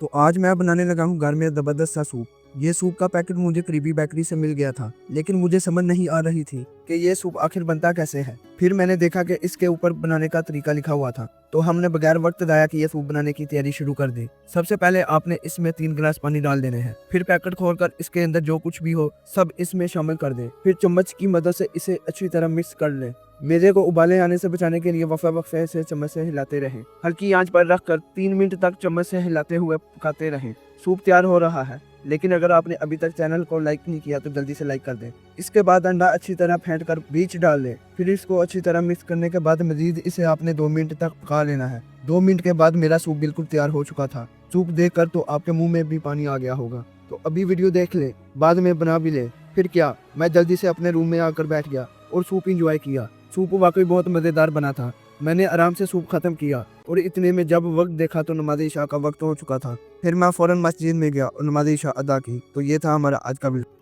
तो आज मैं बनाने लगा हूँ घर में ज़बरदस्त सा सूप। ये सूप का पैकेट मुझे करीबी बेकरी से मिल गया था, लेकिन मुझे समझ नहीं आ रही थी कि ये सूप आखिर बनता कैसे है। फिर मैंने देखा कि इसके ऊपर बनाने का तरीका लिखा हुआ था, तो हमने बगैर वक्त ज़ाया किए सूप बनाने की तैयारी शुरू कर दी। सबसे पहले आपने इसमें 3 गिलास पानी डाल देने हैं। फिर पैकेट खोलकर इसके अंदर जो कुछ भी हो सब इसमें शामिल कर दें। फिर चम्मच की मदद से इसे अच्छी तरह मिक्स कर लें। मेवे को उबाले आने से बचाने के लिए वक्फे से चम्मच से हिलाते रहें। हल्की आंच पर रखकर 3 मिनट तक चम्मच से हिलाते हुए पकाते रहें। सूप तैयार हो रहा है, लेकिन अगर आपने अभी तक चैनल को लाइक नहीं किया तो जल्दी से लाइक कर दें। इसके बाद अंडा अच्छी तरह फेंट कर बीच डाल दें। फिर इसको अच्छी तरह मिक्स करने के बाद मजीद इसे आपने 2 मिनट तक पका लेना है। 2 मिनट के बाद मेरा सूप बिल्कुल तैयार हो चुका था। सूप देखकर तो आपके मुंह में भी पानी आ गया होगा। तो अभी वीडियो देख ले, बाद में बना भी ले। फिर क्या, मैं जल्दी से अपने रूम में आकर बैठ गया और सूप इंजॉय किया। सूप वाकई बहुत मज़ेदार बना था। मैंने आराम से सूप खत्म किया और इतने में जब वक्त देखा तो नमाज़ इशा का वक्त हो चुका था। फिर मैं फ़ौरन मस्जिद में गया और नमाज़ इशा अदा की। तो ये था हमारा आज का वीडियो।